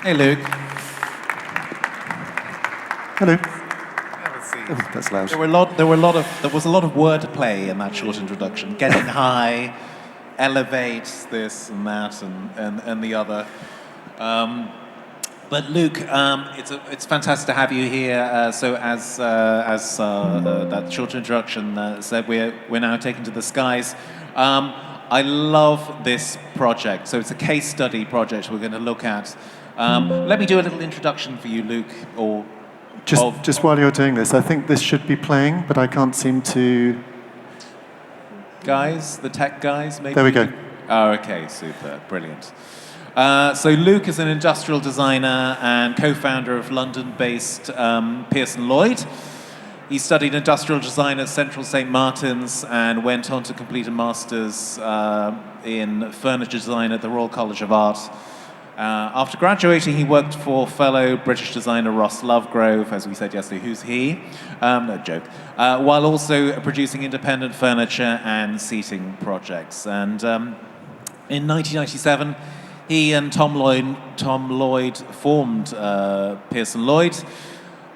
Hey, Luke. Hello. Have a seat. Oh, that's loud. There was a lot of wordplay in that short introduction. Getting high, elevate this and that and the other. But Luke, it's fantastic to have you here. So as that short introduction said, we're now taken to the skies. I love this project. So it's a case study project we're going to look at. Let me do a little introduction for you, Luke. Just while you're doing this, I think this should be playing, but I can't seem to. Guys, the tech guys, maybe. There we go. Oh, okay, super, brilliant. So Luke is an industrial designer and co-founder of London-based Pearson Lloyd. He studied industrial design at Central St. Martin's and went on to complete a master's in furniture design at the Royal College of Art. After graduating, he worked for fellow British designer Ross Lovegrove, as we said yesterday, who's he? No joke. While also producing independent furniture and seating projects. And in 1997, he and Tom Lloyd formed Pearson Lloyd,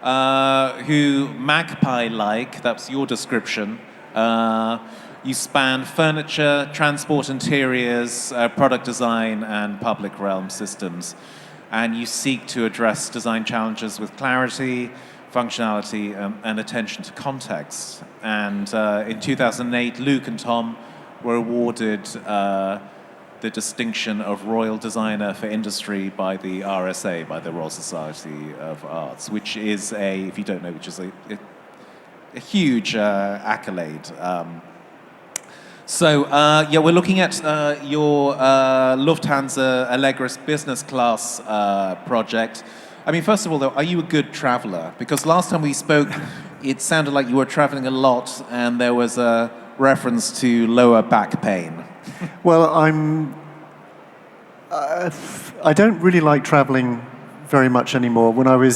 who magpie-like, that's your description, you span furniture, transport interiors, product design, and public realm systems. And you seek to address design challenges with clarity, functionality, and attention to context. And in 2008, Luke and Tom were awarded the distinction of Royal Designer for Industry by the RSA, by the Royal Society of Arts, which is if you don't know, which is a huge accolade. So, we're looking at your Lufthansa Allegris business class project. I mean, first of all, though, are you a good traveler? Because last time we spoke, it sounded like you were traveling a lot, and there was a reference to lower back pain. Well, I don't really like traveling very much anymore. When I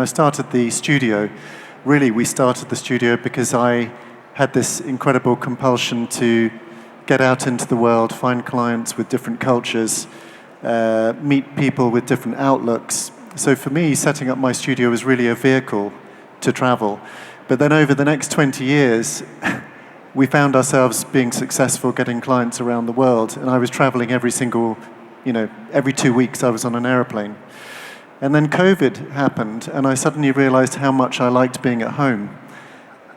started the studio, really we started the studio because I had this incredible compulsion to get out into the world, find clients with different cultures, meet people with different outlooks. So for me, setting up my studio was really a vehicle to travel. But then over the next 20 years, we found ourselves being successful getting clients around the world. And I was traveling every 2 weeks I was on an airplane. And then COVID happened, and I suddenly realized how much I liked being at home.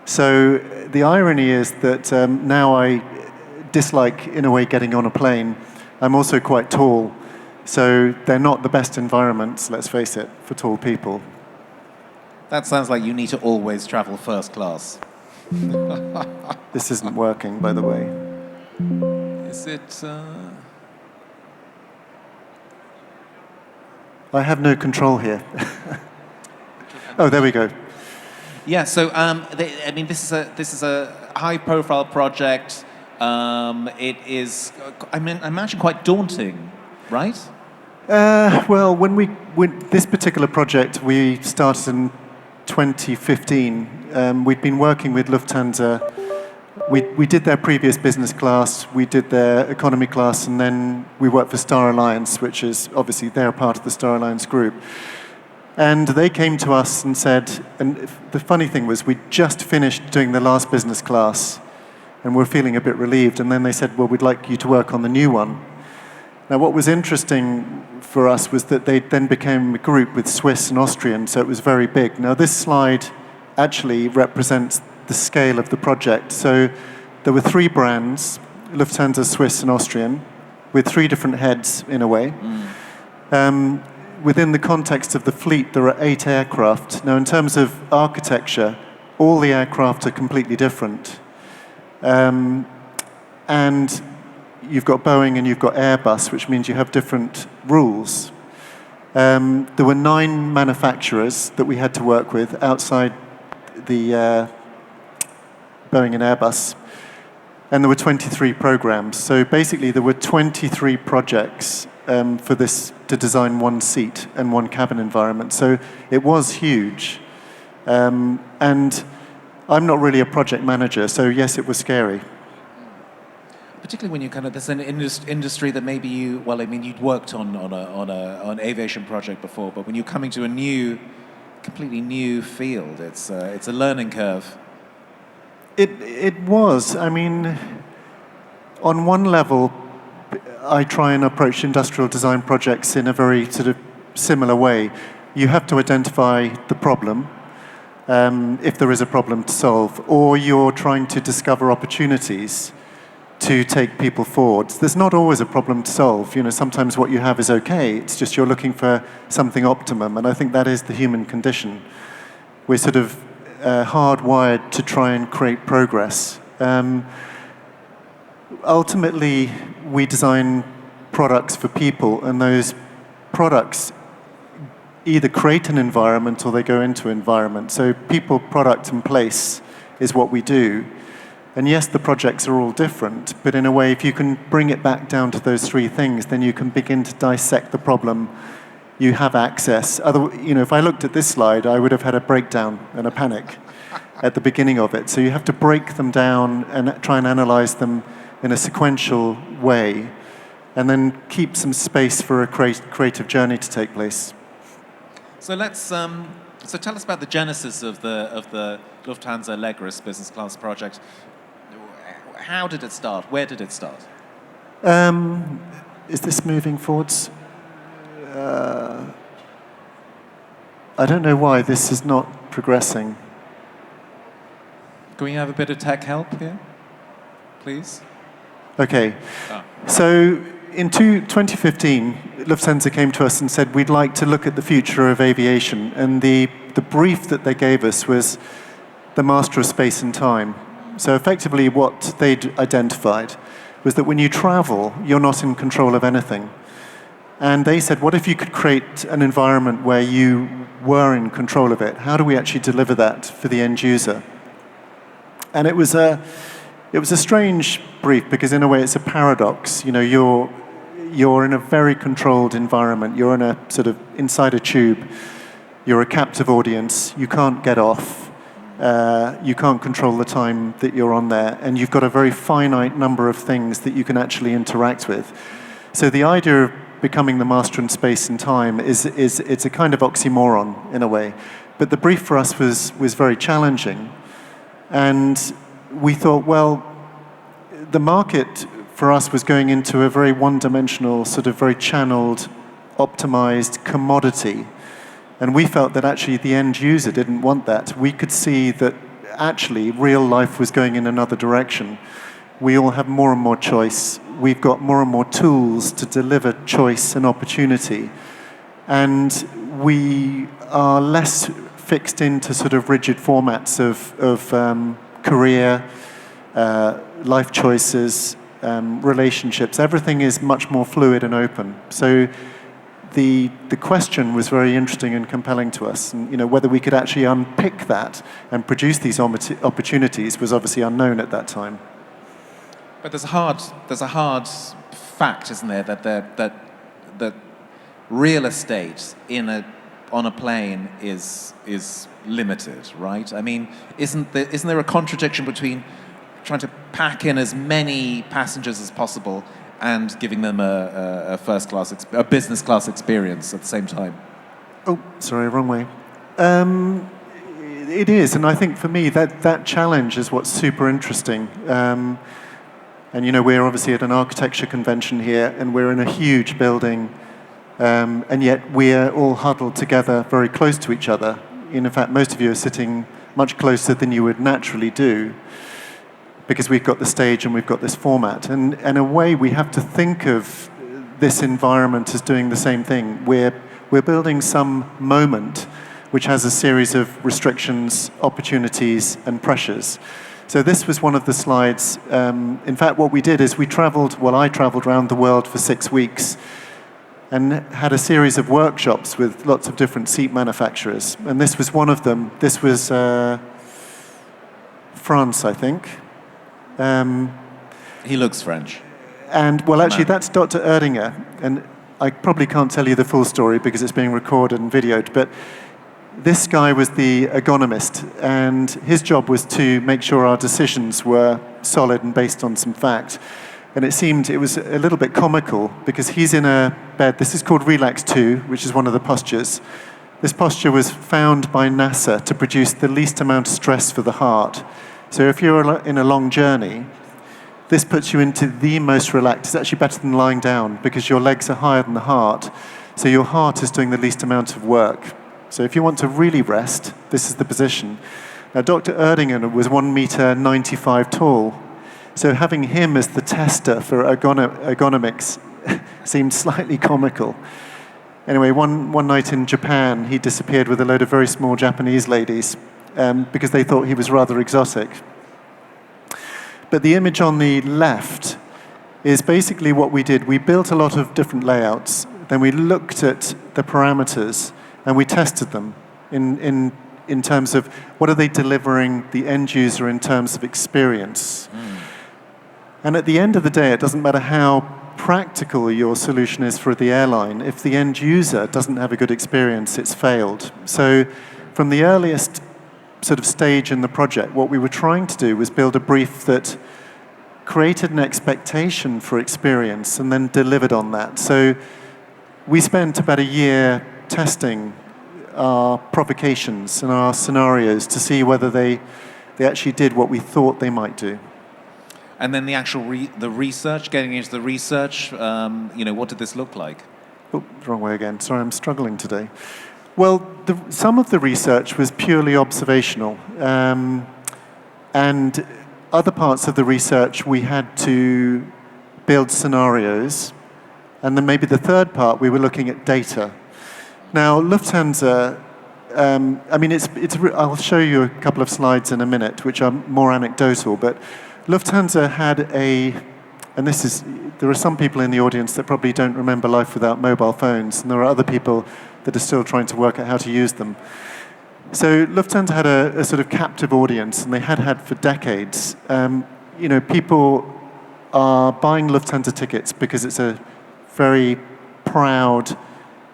So the irony is that now I dislike, in a way, getting on a plane. I'm also quite tall, so they're not the best environments, let's face it, for tall people. That sounds like you need to always travel first class. This isn't working, by the way. Is it... I have no control here. Oh, there we go. Yeah, so this is a high-profile project. It is, I imagine, quite daunting, right? Well, when this particular project we started in 2015. We'd been working with Lufthansa. We did their previous business class, we did their economy class, and then we worked for Star Alliance, which is obviously they're part of the Star Alliance group. And they came to us and said, and the funny thing was we'd just finished doing the last business class and we're feeling a bit relieved. And then they said, well, we'd like you to work on the new one. Now, what was interesting for us was that they then became a group with Swiss and Austrian, so it was very big. Now, this slide actually represents the scale of the project. So there were 3 brands, Lufthansa, Swiss, and Austrian, with 3 different heads, in a way. Within the context of the fleet, there are 8 aircraft. Now, in terms of architecture, all the aircraft are completely different. And you've got Boeing and you've got Airbus, which means you have different rules. There were 9 manufacturers that we had to work with outside the Boeing and Airbus, and there were 23 programs. So basically, there were 23 projects for this to design 1 seat and 1 cabin environment. So it was huge. And I'm not really a project manager, so yes, it was scary. particularly when you kind of, there's an industry that maybe you, well, I mean, you'd worked on an aviation project before, but when you're coming to a completely new field, it's a learning curve. It was. I mean, on one level, I try and approach industrial design projects in a very sort of similar way. You have to identify the problem, if there is a problem to solve, or you're trying to discover opportunities to take people forward. There's not always a problem to solve. You know, sometimes what you have is okay. It's just you're looking for something optimum, and I think that is the human condition. We're sort of hardwired to try and create progress. Ultimately, we design products for people, and those products either create an environment or they go into environment. So people, product, and place is what we do. And yes, the projects are all different, but in a way, if you can bring it back down to those three things, then you can begin to dissect the problem. You have access. You know, if I looked at this slide, I would have had a breakdown and a panic at the beginning of it. So you have to break them down and try and analyze them in a sequential way, and then keep some space for a creative journey to take place. So let's. So tell us about the genesis of the Lufthansa Allegris business class project. How did it start? Where did it start? Is this moving forwards? I don't know why this is not progressing. Can we have a bit of tech help here, please? Okay. So in 2015, Lufthansa came to us and said, we'd like to look at the future of aviation. And the brief that they gave us was the master of space and time. So effectively what they'd identified was that when you travel, you're not in control of anything. And they said, what if you could create an environment where you were in control of it? How do we actually deliver that for the end user? And it was a strange brief, because in a way it's a paradox. You know, you're in a very controlled environment. You're in a sort of inside a tube. You're a captive audience. You can't get off. You can't control the time that you're on there. And you've got a very finite number of things that you can actually interact with. So the idea of becoming the master in space and time it's a kind of oxymoron in a way. But the brief for us was very challenging. And we thought, well, the market for us was going into a very one-dimensional, sort of very channeled, optimized commodity. And we felt that actually the end user didn't want that. We could see that actually real life was going in another direction. We all have more and more choice. We've got more and more tools to deliver choice and opportunity. And we are less fixed into sort of rigid formats of career, life choices, relationships. Everything is much more fluid and open. So the question was very interesting and compelling to us. And, you know, whether we could actually unpick that and produce these opportunities was obviously unknown at that time. But there's a hard fact, isn't there, that real estate on a plane is limited, right? I mean, isn't there a contradiction between trying to pack in as many passengers as possible and giving them a business class experience at the same time? Oh, sorry, wrong way. It is, and I think for me that challenge is what's super interesting. And you know, we're obviously at an architecture convention here, and we're in a huge building, and yet we're all huddled together very close to each other. In fact, most of you are sitting much closer than you would naturally do, because we've got the stage and we've got this format. And in a way, we have to think of this environment as doing the same thing. We're building some moment which has a series of restrictions, opportunities, and pressures. So this was one of the slides. In fact, what we did is I traveled around the world for 6 weeks and had a series of workshops with lots of different seat manufacturers. And this was one of them. This was France, I think. He looks French. And, well, actually, that's Dr. 𝗬𝗏𝗿. And I probably can't tell you the full story because it's being recorded and videoed, but this guy was the ergonomist, and his job was to make sure our decisions were solid and based on some fact. And it was a little bit comical because he's in a bed. This is called Relax 2, which is one of the postures. This posture was found by NASA to produce the least amount of stress for the heart. So if you're in a long journey, this puts you into the most relaxed. It's actually better than lying down because your legs are higher than the heart. So your heart is doing the least amount of work. So if you want to really rest, this is the position. Now, Dr. 𝗦𝗽𝗲𝗿 was 1.95 meters tall. So having him as the tester for ergonomics seemed slightly comical. Anyway, one night in Japan, he disappeared with a load of very small Japanese ladies because they thought he was rather exotic. But the image on the left is basically what we did. We built a lot of different layouts. Then we looked at the parameters and we tested them in terms of what are they delivering the end user in terms of experience. And at the end of the day, it doesn't matter how practical your solution is for the airline. If the end user doesn't have a good experience, it's failed. So from the earliest sort of stage in the project, what we were trying to do was build a brief that created an expectation for experience and then delivered on that. So we spent about a year testing our provocations and our scenarios to see whether they actually did what we thought they might do. And then the actual the research, getting into the research, what did this look like? Oh, wrong way again. Sorry, I'm struggling today. Well, some of the research was purely observational. And other parts of the research, we had to build scenarios. And then maybe the third part, we were looking at data. Now, Lufthansa, I'll show you a couple of slides in a minute, which are more anecdotal, but Lufthansa had there are some people in the audience that probably don't remember life without mobile phones, and there are other people that are still trying to work out how to use them. So Lufthansa had a sort of captive audience, and they had for decades. People are buying Lufthansa tickets because it's a very proud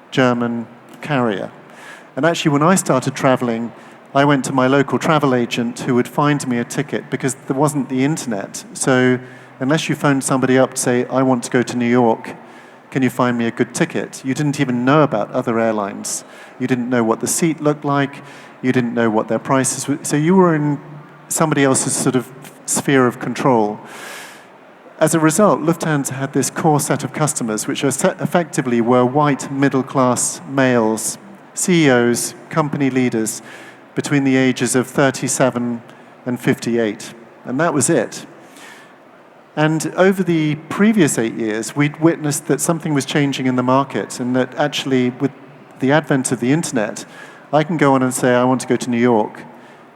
German carrier. And actually, when I started traveling, I went to my local travel agent who would find me a ticket because there wasn't the internet. So unless you phoned somebody up to say, I want to go to New York, can you find me a good ticket? You didn't even know about other airlines. You didn't know what the seat looked like. You didn't know what their prices were. So you were in somebody else's sort of sphere of control. As a result, Lufthansa had this core set of customers, which effectively were white middle-class males, CEOs, company leaders, between the ages of 37 and 58. And that was it. And over the previous 8 years, we'd witnessed that something was changing in the market, and that actually, with the advent of the internet, I can go on and say, I want to go to New York.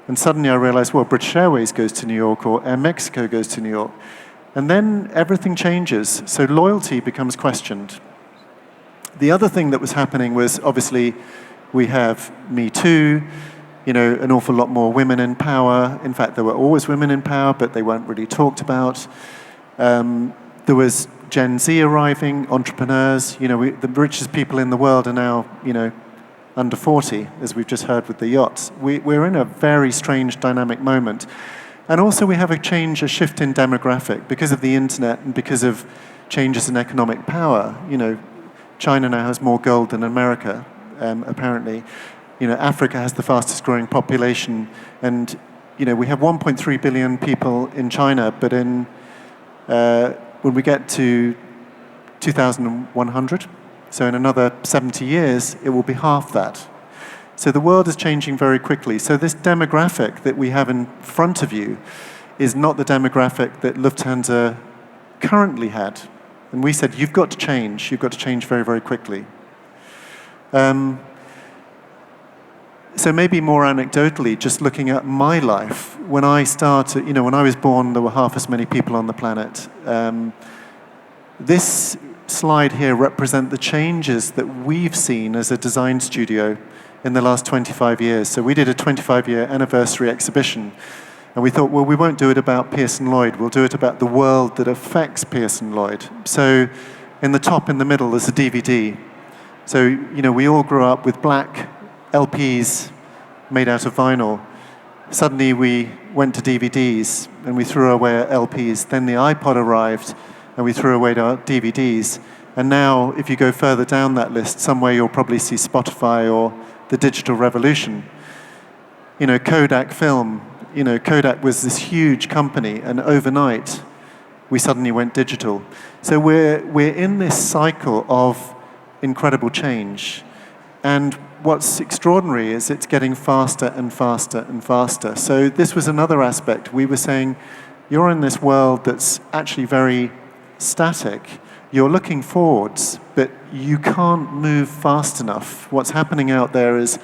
And suddenly I realize, well, British Airways goes to New York, or Air Mexico goes to New York. And then everything changes, so loyalty becomes questioned. The other thing that was happening was, obviously, we have Me Too, an awful lot more women in power. In fact, there were always women in power, but they weren't really talked about. There was Gen Z arriving, entrepreneurs. The richest people in the world are now, under 40, as we've just heard with the yachts. We're in a very strange dynamic moment. And also we have a shift in demographic because of the internet and because of changes in economic power. China now has more gold than America, apparently. Africa has the fastest growing population, and we have 1.3 billion people in China, but when we get to 2100, so in another 70 years, it will be half that. So the world is changing very quickly. So this demographic that we have in front of you is not the demographic that Lufthansa currently had. And we said, you've got to change very, very quickly. So maybe more anecdotally, just looking at my life, when I started, when I was born, there were half as many people on the planet. This slide here represents the changes that we've seen as a design studio in the last 25 years. So we did a 25-year anniversary exhibition, and we thought, well, we won't do it about Pearson Lloyd, we'll do it about the world that affects Pearson Lloyd. So in the top, in the middle, there's a DVD. So, we all grew up with black LPs made out of vinyl. Suddenly we went to DVDs and we threw away our LPs. Then the iPod arrived and we threw away our DVDs. And now, if you go further down that list, somewhere you'll probably see Spotify or the digital revolution. You know, Kodak film, you know, Kodak was this huge company, and overnight, we suddenly went digital. So we're in this cycle of incredible change. And what's extraordinary is it's getting faster and faster and faster. So this was another aspect. We were saying, you're in this world that's actually very static. You're looking forwards, but you can't move fast enough. What's happening out there is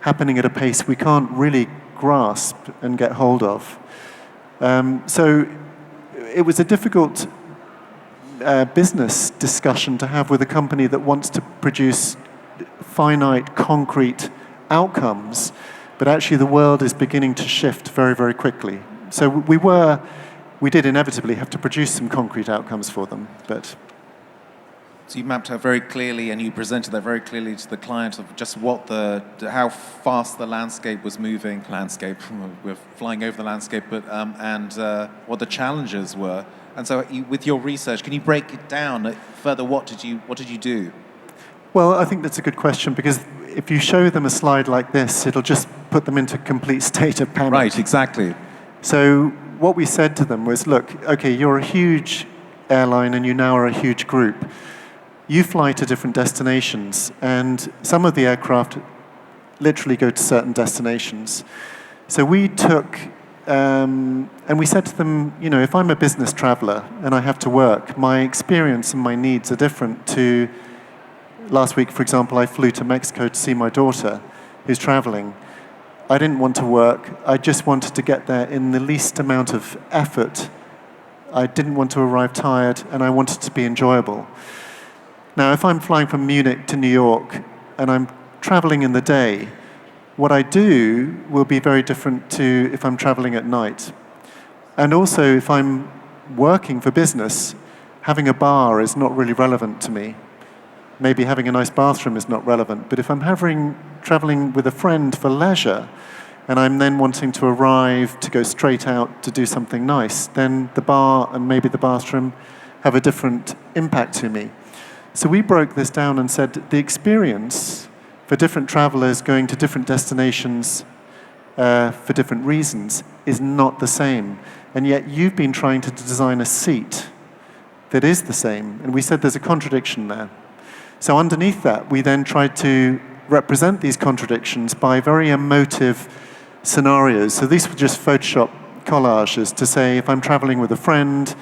happening at a pace we can't really grasp and get hold of. So it was a difficult business discussion to have with a company that wants to produce finite, concrete outcomes, but actually the world is beginning to shift very, very quickly. So we did inevitably have to produce some concrete outcomes for them, but... So you mapped out very clearly, and you presented that very clearly to the client of just how fast the landscape was moving. We're flying over the landscape, but and what the challenges were. And so, with your research, can you break it down further? What did you do? Well, I think that's a good question, because if you show them a slide like this, it'll just put them into a complete state of panic. Right, exactly. So what we said to them was, look, okay, you're a huge airline, and you now are a huge group. You fly to different destinations, and some of the aircraft literally go to certain destinations. So we took, and we said to them, you know, if I'm a business traveler and I have to work, my experience and my needs are different to, last week, for example, I flew to Mexico to see my daughter who's traveling. I didn't want to work. I just wanted to get there in the least amount of effort. I didn't want to arrive tired, and I wanted to be enjoyable. Now, if I'm flying from Munich to New York and I'm traveling in the day, what I do will be very different to if I'm traveling at night. And also, if I'm working for business, having a bar is not really relevant to me. Maybe having a nice bathroom is not relevant. But if I'm traveling with a friend for leisure, and I'm then wanting to arrive to go straight out to do something nice, then the bar and maybe the bathroom have a different impact to me. So we broke this down and said the experience for different travelers going to different destinations for different reasons is not the same. And yet you've been trying to design a seat that is the same. And we said there's a contradiction there. So underneath that, we then tried to represent these contradictions by very emotive scenarios. So these were just Photoshop collages to say, if I'm traveling with a friend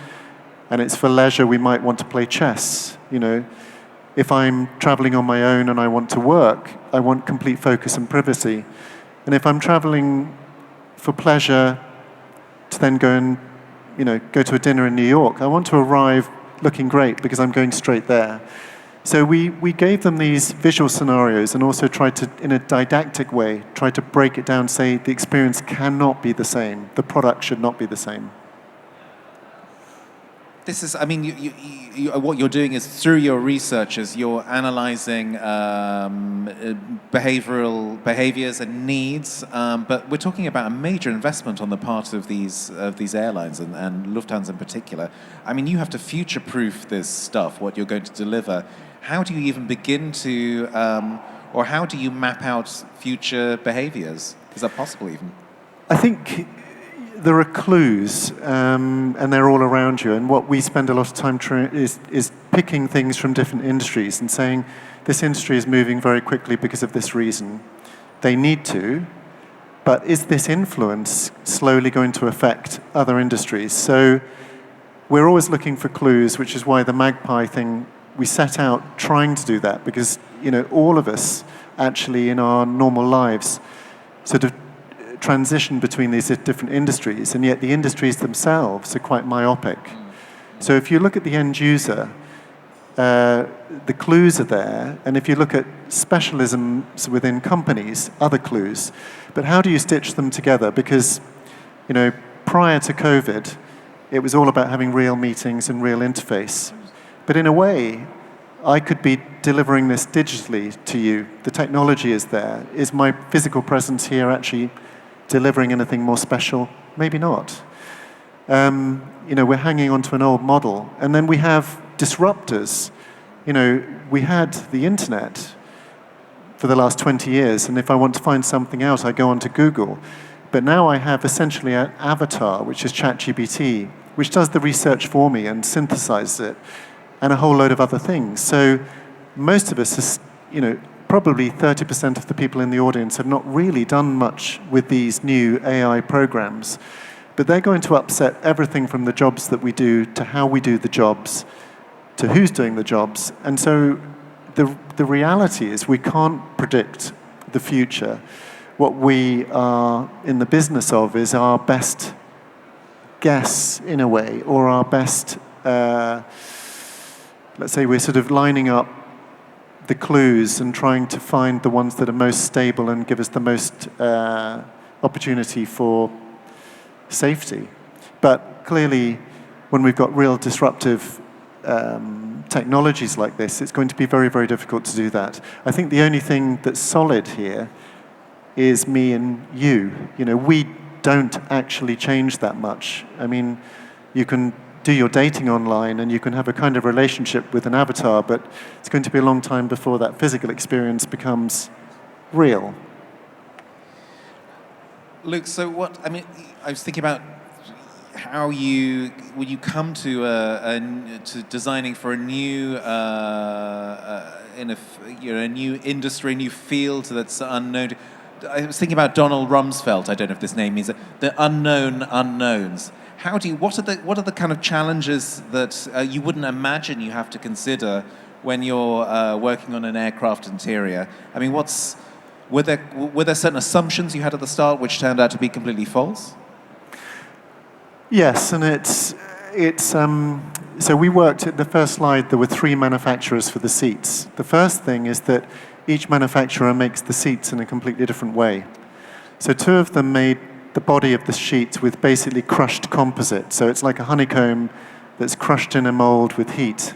and it's for leisure, we might want to play chess, you know. If I'm traveling on my own and I want to work, I want complete focus and privacy. And if I'm traveling for pleasure to then go and, you know, go to a dinner in New York, I want to arrive looking great because I'm going straight there. So we gave them these visual scenarios and also tried to, in a didactic way, try to break it down, say the experience cannot be the same. The product should not be the same. This is, I mean, what you're doing is through your researchers, you're analyzing behaviors and needs, but we're talking about a major investment on the part of these airlines and Lufthansa in particular. I mean, you have to future-proof this stuff, what you're going to deliver. How do you even begin to, or how do you map out future behaviors? Is that possible even? I think there are clues, and they're all around you. And what we spend a lot of time is picking things from different industries and saying, this industry is moving very quickly because of this reason. They need to, but is this influence slowly going to affect other industries? So we're always looking for clues, which is why the Magpie thing, we set out trying to do that, because, you know, all of us actually in our normal lives sort of transition between these different industries, and yet the industries themselves are quite myopic. So if you look at the end user, the clues are there, and if you look at specialisms within companies, other clues. But how do you stitch them together? Because, you know, prior to COVID, it was all about having real meetings and real interface. But in a way, I could be delivering this digitally to you. The technology is there. Is my physical presence here actually delivering anything more special? Maybe not. We're hanging onto an old model. And then we have disruptors. We had the internet for the last 20 years, and if I want to find something out, I go onto Google. But now I have essentially an avatar, which is ChatGPT, which does the research for me and synthesizes it, and a whole load of other things. So most of us, probably 30% of the people in the audience have not really done much with these new AI programs. But they're going to upset everything from the jobs that we do to how we do the jobs to who's doing the jobs. And so the reality is we can't predict the future. What we are in the business of is our best guess, in a way, or our best, let's say we're sort of lining up the clues and trying to find the ones that are most stable and give us the most opportunity for safety. But clearly, when we've got real disruptive technologies like this, it's going to be very, very difficult to do that. I think the only thing that's solid here is me and you. We don't actually change that much. I mean, you can do your dating online and you can have a kind of relationship with an avatar, but it's going to be a long time before that physical experience becomes real. Luke, so I was thinking about how when you come to to designing for a new a new industry, a new field that's unknown. I was thinking about Donald Rumsfeld. I don't know if this name means it. The unknown unknowns. What are the kind of challenges that you wouldn't imagine you have to consider when you're working on an aircraft interior? I mean, were there certain assumptions you had at the start which turned out to be completely false? Yes, and so we worked at the first slide. There were 3 manufacturers for the seats. The first thing is that each manufacturer makes the seats in a completely different way. So 2 of them made the body of the sheet with basically crushed composite. So it's like a honeycomb that's crushed in a mold with heat.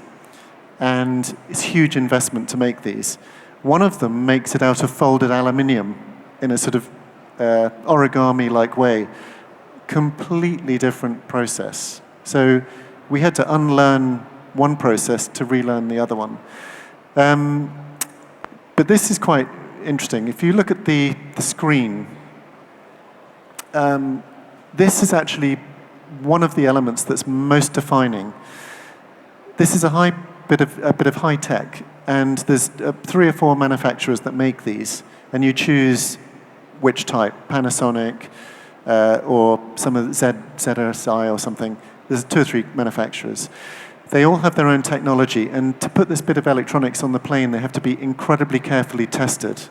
And it's a huge investment to make these. One of them makes it out of folded aluminium in a sort of origami-like way. Completely different process. So we had to unlearn one process to relearn the other one. But this is quite interesting. If you look at the screen, this is actually one of the elements that's most defining. This is a bit of high tech, and there's 3 or 4 manufacturers that make these, and you choose which type, Panasonic, or some of the ZSI or something. There's 2 or 3 manufacturers. They all have their own technology, and to put this bit of electronics on the plane, they have to be incredibly carefully tested.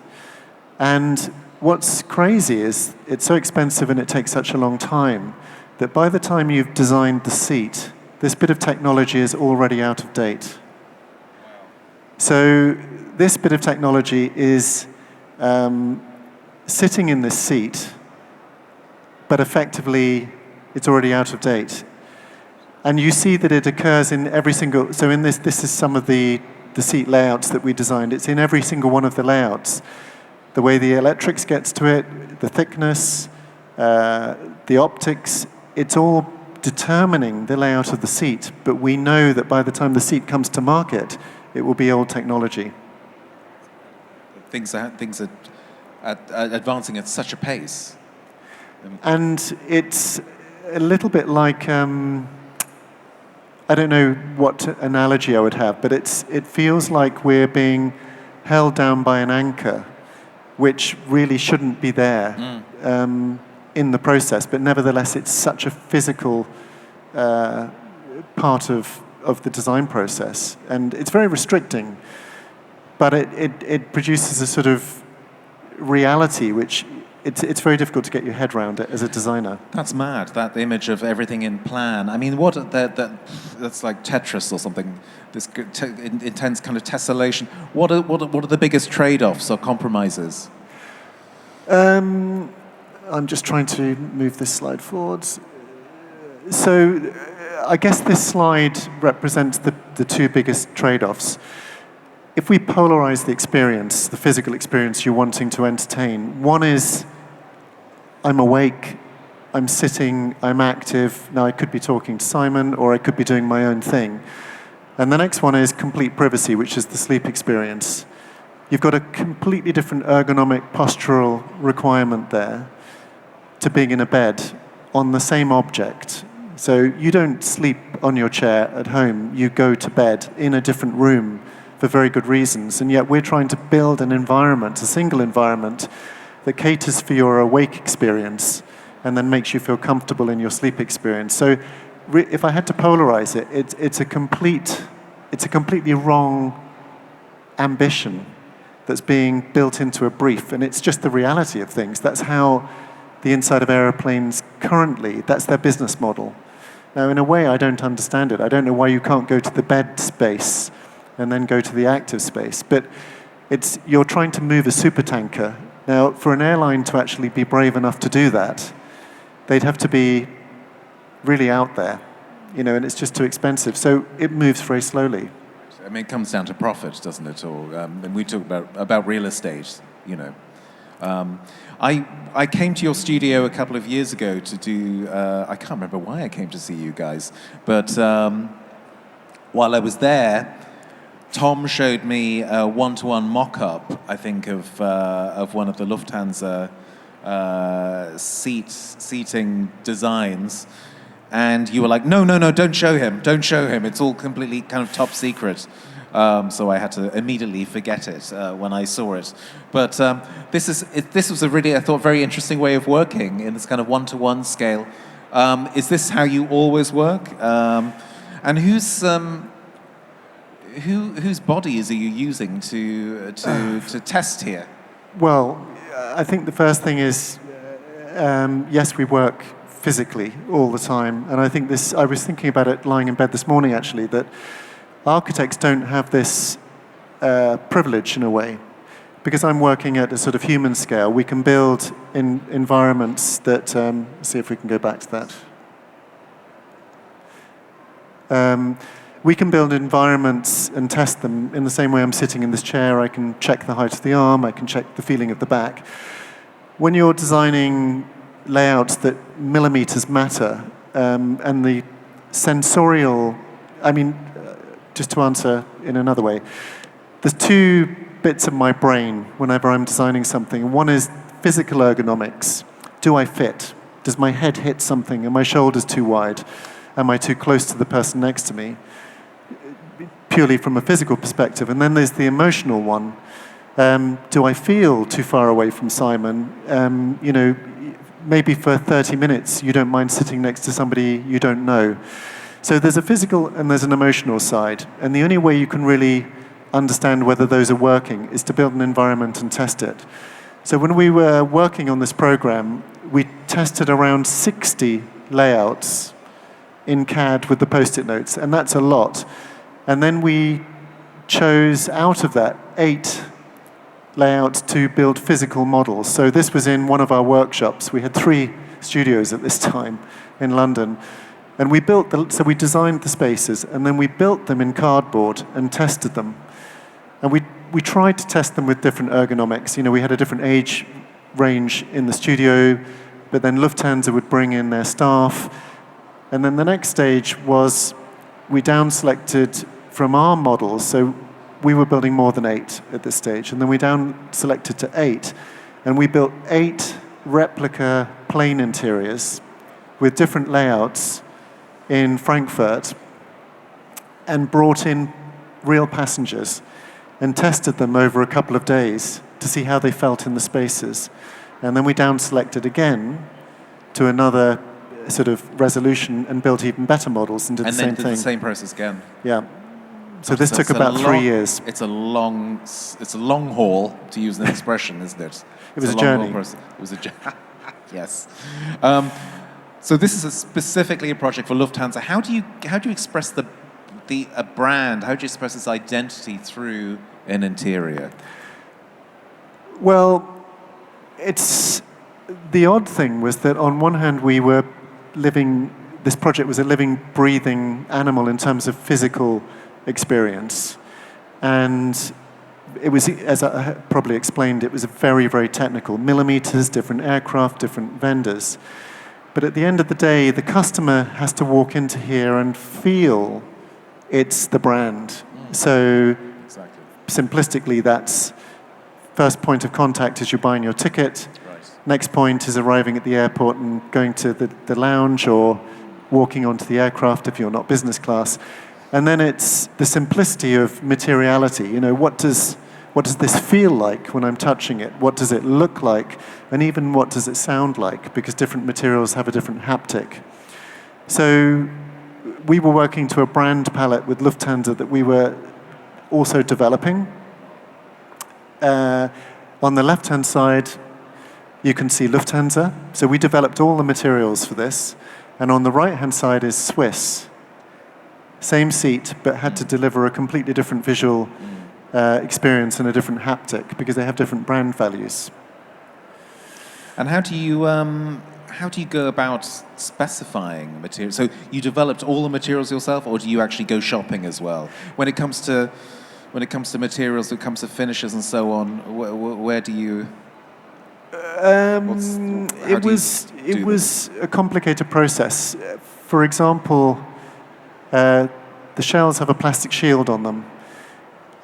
And what's crazy is it's so expensive and it takes such a long time that by the time you've designed the seat, this bit of technology is already out of date. So this bit of technology is sitting in this seat, but effectively it's already out of date. And you see that it occurs in every single, so in this is some of the seat layouts that we designed. It's in every single one of the layouts. The way the electrics gets to it, the thickness, the optics, it's all determining the layout of the seat. But we know that by the time the seat comes to market, it will be old technology. Things are advancing at such a pace. And it's a little bit like, I don't know what analogy I would have, but it feels like we're being held down by an anchor, which really shouldn't be there in the process, but nevertheless it's such a physical part of the design process. And it's very restricting, but it produces a sort of reality which it's very difficult to get your head around it as a designer. That's mad, that image of everything in plan. I mean, that's like Tetris or something, this intense kind of tessellation. What are the biggest trade-offs or compromises? I'm just trying to move this slide forwards. So I guess this slide represents the 2 biggest trade-offs. If we polarize the experience, the physical experience you're wanting to entertain, one is I'm awake, I'm sitting, I'm active. Now I could be talking to Simon, or I could be doing my own thing. And the next one is complete privacy, which is the sleep experience. You've got a completely different ergonomic postural requirement there to being in a bed on the same object. So you don't sleep on your chair at home. You go to bed in a different room for very good reasons. And yet we're trying to build an environment, a single environment, that caters for your awake experience and then makes you feel comfortable in your sleep experience. So if I had to polarize it, it's a completely wrong ambition that's being built into a brief, and it's just the reality of things. That's how the inside of aeroplanes currently, that's their business model. Now, in a way, I don't understand it. I don't know why you can't go to the bed space and then go to the active space, but you're trying to move a supertanker. Now, for an airline to actually be brave enough to do that, they'd have to be really out there, and it's just too expensive. So it moves very slowly. I mean, it comes down to profit, doesn't it? And we talk about real estate, I came to your studio a couple of years ago to do, I can't remember why I came to see you guys, but while I was there, Tom showed me a one-to-one mock-up, I think, of one of the Lufthansa seating designs. And you were like, no, don't show him. It's all completely kind of top secret. So I had to immediately forget it when I saw it. But this was a really, I thought, very interesting way of working in this kind of one-to-one scale. Is this how you always work? And whose bodies are you using to test here? Well, I think the first thing is, yes, we work physically all the time. And I think I was thinking about it lying in bed this morning, actually, that architects don't have this privilege in a way. Because I'm working at a sort of human scale, we can build in environments that, see if we can go back to that. We can build environments and test them in the same way I'm sitting in this chair. I can check the height of the arm, I can check the feeling of the back. When you're designing layouts that millimeters matter, and the sensorial, just to answer in another way, there's two bits of my brain whenever I'm designing something. One is physical ergonomics. Do I fit? Does my head hit something? Are my shoulders too wide? Am I too close to the person next to me? Purely from a physical perspective. And then there's the emotional one. Do I feel too far away from Simon? Maybe for 30 minutes you don't mind sitting next to somebody you don't know. So there's a physical and there's an emotional side. And the only way you can really understand whether those are working is to build an environment and test it. So when we were working on this program, we tested around 60 layouts in CAD with the Post-it notes, and that's a lot. And then we chose out of that 8 layouts to build physical models. So this was in one of our workshops. We had 3 studios at this time in London. And we designed the spaces, and then we built them in cardboard and tested them. And we tried to test them with different ergonomics. We had a different age range in the studio, but then Lufthansa would bring in their staff. And then the next stage was we down-selected from our models, so we were building more than 8 at this stage, and then we down-selected to 8, and we built 8 replica plane interiors with different layouts in Frankfurt and brought in real passengers and tested them over a couple of days to see how they felt in the spaces. And then we down-selected again to another sort of resolution and built even better models and did the same thing. And then did the same process again. Yeah. So this took about 3 years. It's a long haul, to use an expression, isn't it? It was a journey. It was a journey. Yes. So this is specifically a project for Lufthansa. How do you express a brand? How do you express its identity through an interior? Well, the odd thing was that on one hand this project was a living, breathing animal in terms of physical experience. And it was, as I probably explained, it was very, very technical. Millimeters, different aircraft, different vendors. But at the end of the day, the customer has to walk into here and feel it's the brand. So Exactly. simplistically, that's first point of contact is you're buying your ticket. Right. Next point is arriving at the airport and going to the lounge or walking onto the aircraft if you're not business class. And then it's the simplicity of materiality. You know, what does this feel like when I'm touching it? What does it look like? And even what does it sound like? Because different materials have a different haptic. So we were working to a brand palette with Lufthansa that we were also developing. On the left-hand side, you can see Lufthansa. So we developed all the materials for this. And on the right-hand side is Swiss. Same seat, but had to deliver a completely different visual experience and a different haptic because they have different brand values. And how do you go about specifying materials? So you developed all the materials yourself, or do you actually go shopping as well? When it comes to materials, when it comes to finishes and so on, where do you? It was a complicated process. For example, the shells have a plastic shield on them.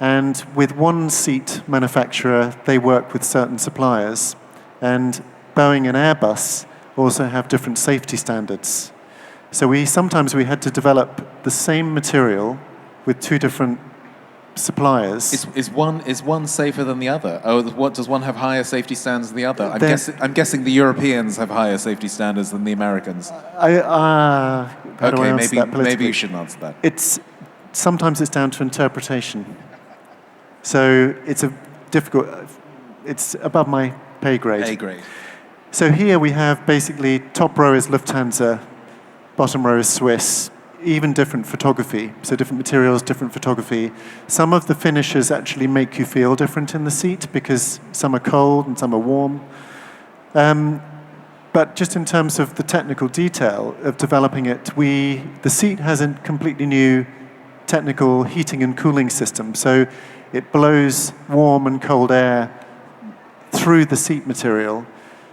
And with one seat manufacturer, they work with certain suppliers. And Boeing and Airbus also have different safety standards. So sometimes we had to develop the same material with two different suppliers. Is one safer than the other? Oh, does one have higher safety standards than the other? I'm guessing the Europeans have higher safety standards than the Americans. Maybe you shouldn't answer that. Sometimes it's down to interpretation. So it's it's above my pay grade. A grade. So here we have basically top row is Lufthansa, bottom row is Swiss, even different photography. So different materials, different photography. Some of the finishes actually make you feel different in the seat because some are cold and some are warm. But just in terms of the technical detail of developing it, the seat has a completely new technical heating and cooling system. So it blows warm and cold air through the seat material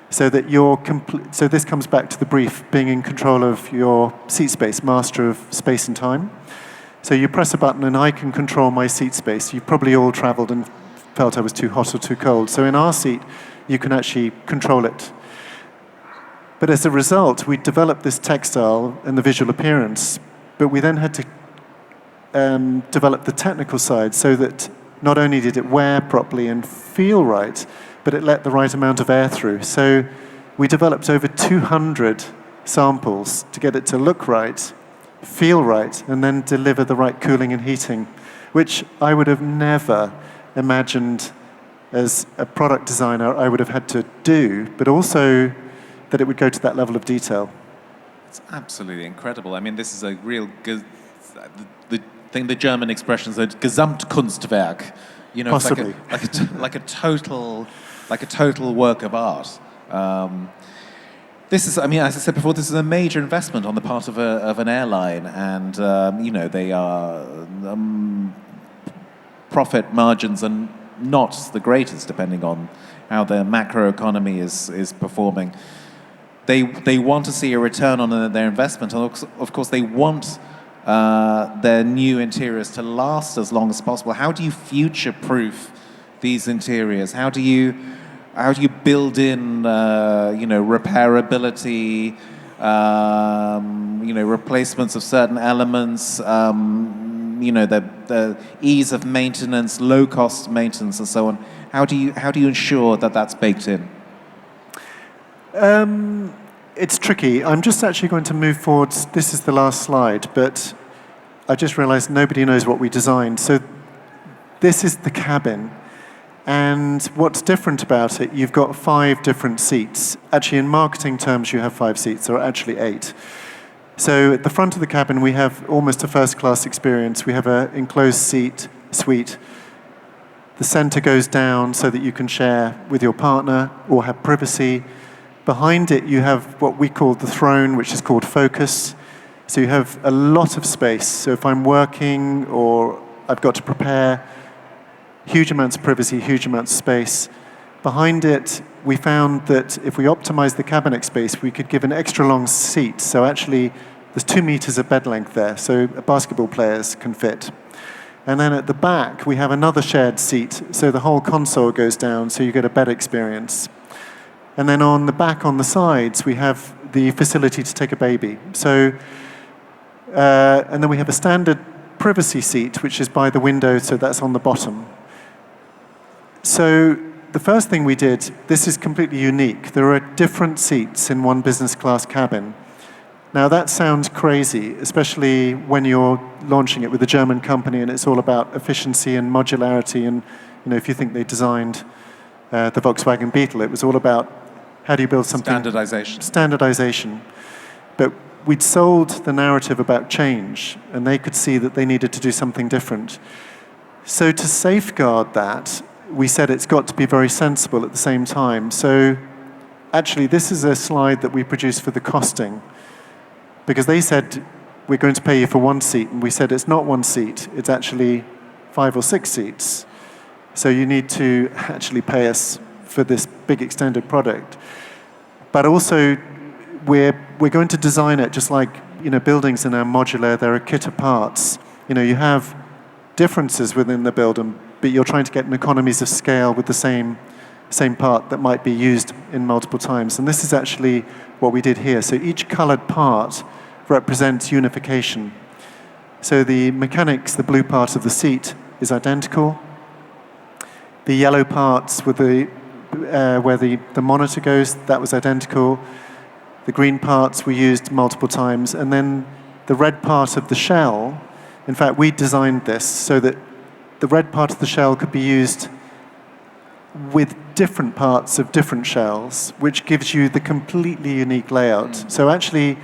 so that so this comes back to the brief, being in control of your seat space, master of space and time. So you press a button and I can control my seat space. You've probably all traveled and felt I was too hot or too cold. So in our seat, you can actually control it. But as a result, we developed this textile and the visual appearance, but we then had to develop the technical side so that not only did it wear properly and feel right, but it let the right amount of air through. So we developed over 200 samples to get it to look right, feel right, and then deliver the right cooling and heating, which I would have never imagined as a product designer I would have had to do, but also that it would go to that level of detail. It's absolutely incredible. I mean, this is a real the German expression is a Gesamtkunstwerk. You know, Possibly. It's like a total work of art. This is, I mean, as I said before, this is a major investment on the part of an airline, and you know, they are profit margins are not the greatest, depending on how the macroeconomy is performing. They want to see a return on their investment, and of course they want their new interiors to last as long as possible. How do you future-proof these interiors? How do you build in you know, repairability, you know, replacements of certain elements, you know, the ease of maintenance, low-cost maintenance, and so on? How do you ensure that that's baked in? It's tricky. I'm just actually going to move forward. This is the last slide, but I just realized nobody knows what we designed. So this is the cabin. And what's different about it, you've got 5 different seats. Actually, in marketing terms, you have 5 seats. There are actually 8. So at the front of the cabin, we have almost a first-class experience. We have an enclosed suite. The center goes down so that you can share with your partner or have privacy. Behind it, you have what we call the throne, which is called focus. So you have a lot of space. So if I'm working or I've got to prepare, huge amounts of privacy, huge amounts of space. Behind it, we found that if we optimized the cabinet space, we could give an extra long seat. So actually, there's 2 meters of bed length there, so basketball players can fit. And then at the back, we have another shared seat, so the whole console goes down, so you get a bed experience. And then on the back, on the sides, we have the facility to take a baby. So, and then we have a standard privacy seat, which is by the window, so that's on the bottom. So the first thing we did, this is completely unique. There are different seats in one business class cabin. Now that sounds crazy, especially when you're launching it with a German company and it's all about efficiency and modularity. And if you think they designed the Volkswagen Beetle, it was all about how do you build something? Standardization. Standardization. But we'd sold the narrative about change, and they could see that they needed to do something different. So to safeguard that, we said it's got to be very sensible at the same time. So actually, this is a slide that we produced for the costing, because they said, we're going to pay you for 1 seat, and we said it's not 1 seat, it's actually 5 or 6 seats. So you need to actually pay us for this big extended product. But also, we're going to design it just like buildings in our modular, there are kit of parts. You have differences within the building, but you're trying to get an economies of scale with the same part that might be used in multiple times. And this is actually what we did here. So each colored part represents unification. So the mechanics, the blue part of the seat, is identical. The yellow parts with where the monitor goes, that was identical. The green parts were used multiple times. And then the red part of the shell, in fact, we designed this so that the red part of the shell could be used with different parts of different shells, which gives you the completely unique layout. So actually,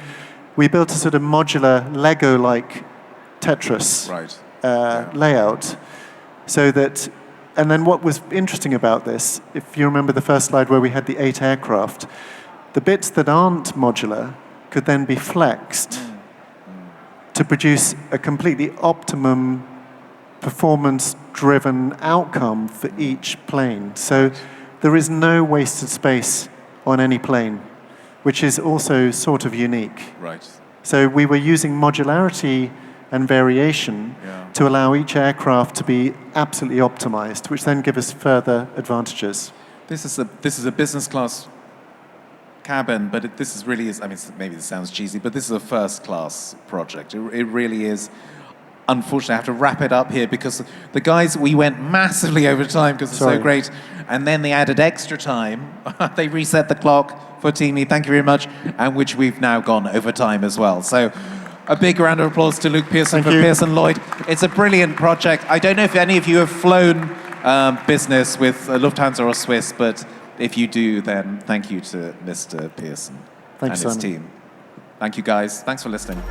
we built a sort of modular Lego-like Tetris layout, so that. And then what was interesting about this, if you remember the first slide where we had the 8 aircraft, the bits that aren't modular could then be flexed to produce a completely optimum performance-driven outcome for each plane. So there is no wasted space on any plane, which is also sort of unique. Right. So we were using modularity and variation to allow each aircraft to be absolutely optimized, which then give us further advantages. This is a business class cabin, but this is really, maybe this sounds cheesy, but this is a first class project. It really is. Unfortunately, I have to wrap it up here because the guys, we went massively over time because it's so great. And then they added extra time. They reset the clock for 𝗦𝗍𝗲𝗍, thank you very much, and which we've now gone over time as well. So a big round of applause to Luke Pearson from Pearson Lloyd. It's a brilliant project. I don't know if any of you have flown business with Lufthansa or Swiss, but if you do, then thank you to Mr. Pearson and his team. Thank you, guys. Thanks for listening.